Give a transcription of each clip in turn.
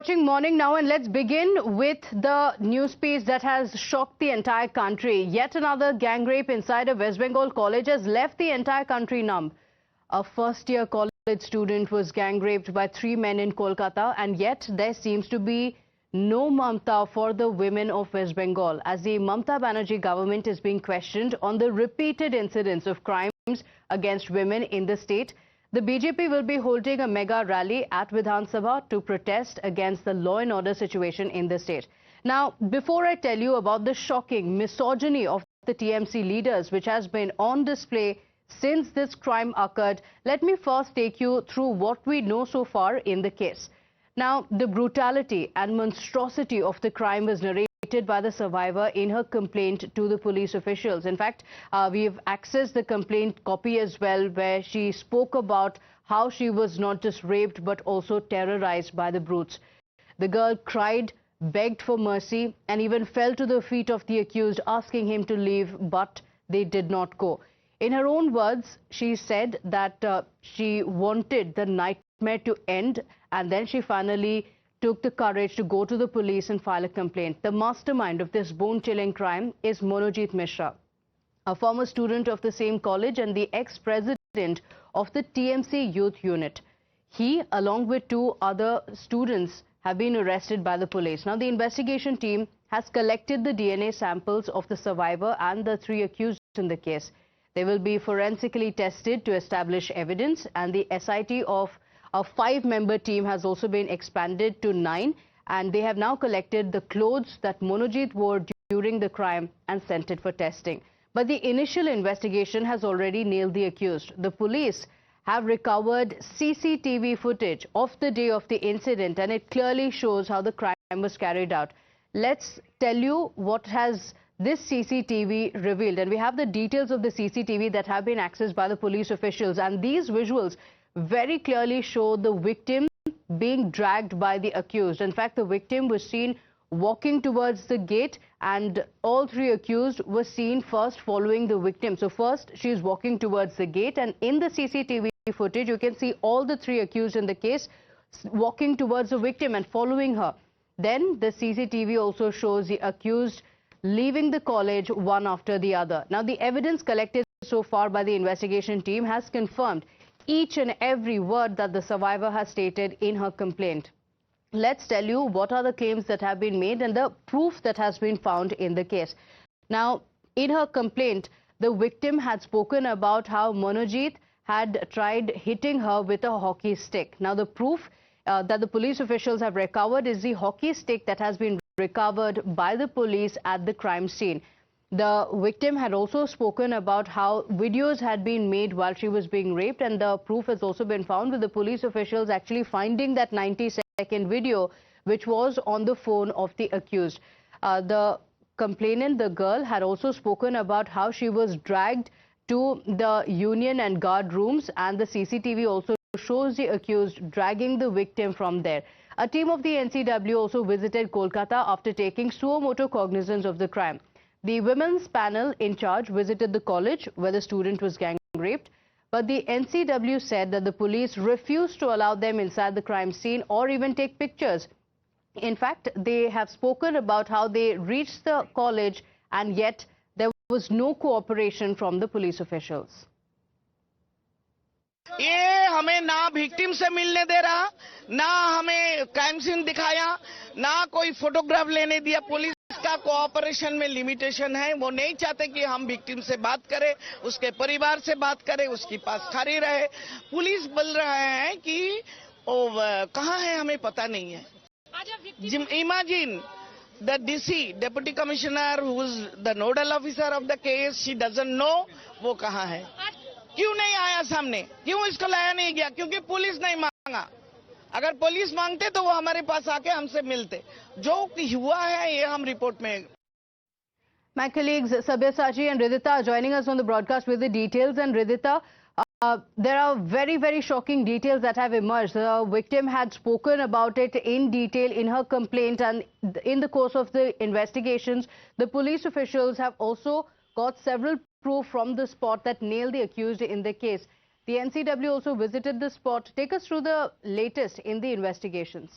Watching Morning Now, and let's begin with the news piece that has shocked the entire country. Yet another gang rape inside a West Bengal college has left the entire country numb. A first-year college student was gang raped by 3 men in Kolkata, and yet there seems to be no Mamta for the women of West Bengal, as the Mamta Banerjee government is being questioned on the repeated incidents of crimes against women in the state. The BJP will be holding a mega rally at Vidhan Sabha to protest against the law and order situation in the state. Now, before I tell you about the shocking misogyny of the TMC leaders, which has been on display since this crime occurred, let me first take you through what we know so far in the case. Now, the brutality and monstrosity of the crime was narrated by the survivor in her complaint to the police officials. In fact, we have accessed the complaint copy as well, where she spoke about how she was not just raped but also terrorized by the brutes. The girl cried, begged for mercy, and even fell to the feet of the accused, asking him to leave, but they did not go. In her own words, she said that she wanted the nightmare to end, and then she finally took the courage to go to the police and file a complaint. The mastermind of this bone-chilling crime is Monojit Mishra, a former student of the same college and the ex-president of the TMC youth unit. He, along with 2 other students, have been arrested by the police. Now, the investigation team has collected the DNA samples of the survivor and the 3 accused in the case. They will be forensically tested to establish evidence, and the SIT of a 5-member team has also been expanded to 9, and they have now collected the clothes that Monojit wore during the crime and sent it for testing. But the initial investigation has already nailed the accused. The police have recovered CCTV footage of the day of the incident, and it clearly shows how the crime was carried out. Let's tell you what has this CCTV revealed, and we have the details of the CCTV that have been accessed by the police officials, and these visuals very clearly show the victim being dragged by the accused. In fact, the victim was seen walking towards the gate, and all 3 accused were seen first following the victim. So first, she is walking towards the gate, and in the CCTV footage, you can see all the 3 accused in the case walking towards the victim and following her. Then the CCTV also shows the accused leaving the college one after the other. Now, the evidence collected so far by the investigation team has confirmed each and every word that the survivor has stated in her complaint. Let's tell you what are the claims that have been made and the proof that has been found in the case. Now, in her complaint, the victim had spoken about how Monojit had tried hitting her with a hockey stick. Now, the proof that the police officials have recovered is the hockey stick that has been recovered by the police at the crime scene. The victim had also spoken about how videos had been made while she was being raped, and the proof has also been found, with the police officials actually finding that 90-second video which was on the phone of the accused. The complainant, the girl, had also spoken about how she was dragged to the union and guard rooms, and the CCTV also shows the accused dragging the victim from there. A team of the NCW also visited Kolkata after taking suo motu cognizance of the crime. The women's panel in charge visited the college where the student was gang raped, but the NCW said that the police refused to allow them inside the crime scene or even take pictures. In fact, they have spoken about how they reached the college and yet there was no cooperation from the police officials. ये हमें ना victim से मिलने दे रहा, ना हमें crime scene दिखाया, ना कोई फोटोग्राफ लेने दिया। पुलिस का कोऑपरेशन में लिमिटेशन है। वो नहीं चाहते कि हम विक्टिम से बात करें, उसके परिवार से बात करें, उसके पास खड़ी रहे। पुलिस बोल रहा है कि वो कहाँ है हमें पता नहीं है। Imagine the DC, Deputy Commissioner, who is the nodal officer of the case, she doesn't know वो कहाँ है। क्यों नहीं आया सामने, क्यों इसको लाया नहीं गया? क्योंकि पुलिस नहीं मांगा। अगर पुलिस मांगते तो वो हमारे पास आके हमसे मिलते। जो हुआ है ये हम रिपोर्ट में। My colleagues Sabyasachi and Ridhita are joining us on the broadcast with the details. And Ridhita, there are very shocking details that have emerged. The victim had spoken about it in detail in her complaint, and in the course of the investigations, the police officials have also got several proof from the spot that nailed the accused in the case. The NCW also visited the spot. Take us through the latest in the investigations.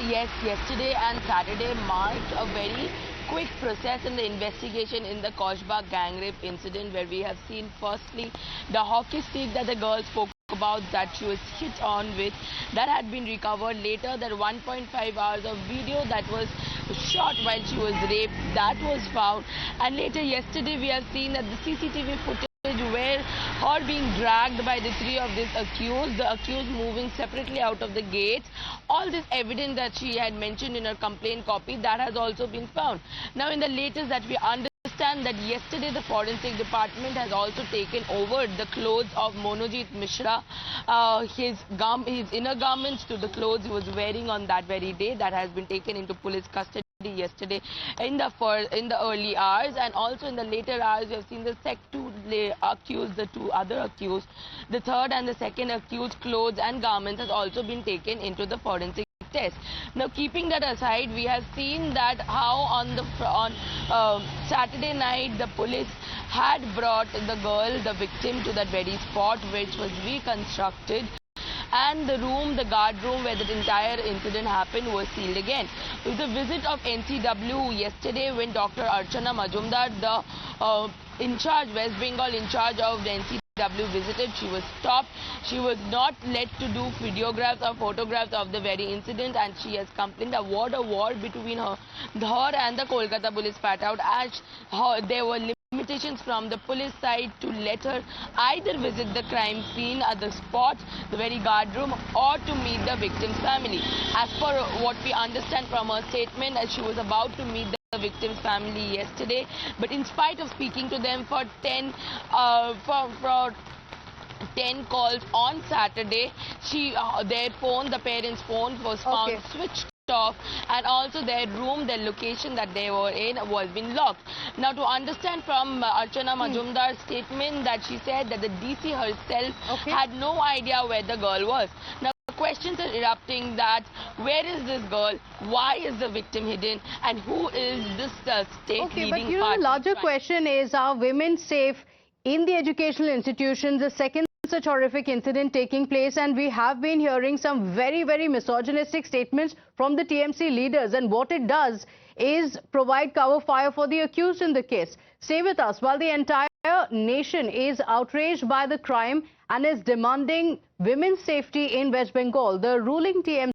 yes, yesterday and Saturday marked a very quick process in the investigation in the Kochbagh gang rape incident, where we have seen firstly the hockey stick that the girl spoke about that she was hit on with, that had been recovered. Later, that 1.5 hours of video that was shot while she was raped, that was found. And later yesterday we have seen that the CCTV footage where her being dragged by the three of these accused, the accused moving separately out of the gate. All this evidence that she had mentioned in her complaint copy, that has also been found. Now in the latest that we understand that yesterday the forensic department has also taken over the clothes of Monojit Mishra, his inner garments to the clothes he was wearing on that very day, that has been taken into police custody yesterday in the early hours. And also in the later hours we have seen the the two other accused, the third and the second accused clothes and garments has also been taken into the forensic test. Now keeping that aside, we have seen that how on Saturday night the police had brought the girl, the victim, to that very spot which was reconstructed, and the room, the guard room where the entire incident happened, was sealed again. With the visit of NCW yesterday, when Dr. Archana Majumdar, the West Bengal in charge of the NCW visited, she was stopped. She was not let to do videographs or photographs of the very incident, and she has complained a war between her and the Kolkata police spat out, as there were limitations from the police side to let her either visit the crime scene at the spot, the very guard room, or to meet the victim's family. As per what we understand from her statement, as she was about to meet the victim's family yesterday, but in spite of speaking to them for 10 calls on Saturday, their phone, the parents' phone, was found switched off, and also their room, their location that they were in, was been locked. Now to understand from Archana Majumdar's statement, that she said that the DC herself had no idea where the girl was. Now questions are erupting that where is this girl, why is the victim hidden, and who is this state leading but the larger question is, are women safe in the educational institutions? The second such horrific incident taking place, and we have been hearing some very, very misogynistic statements from the TMC leaders, and what it does is provide cover fire for the accused in the case. Stay with us. While the entire nation is outraged by the crime and is demanding women's safety in West Bengal, the ruling TMC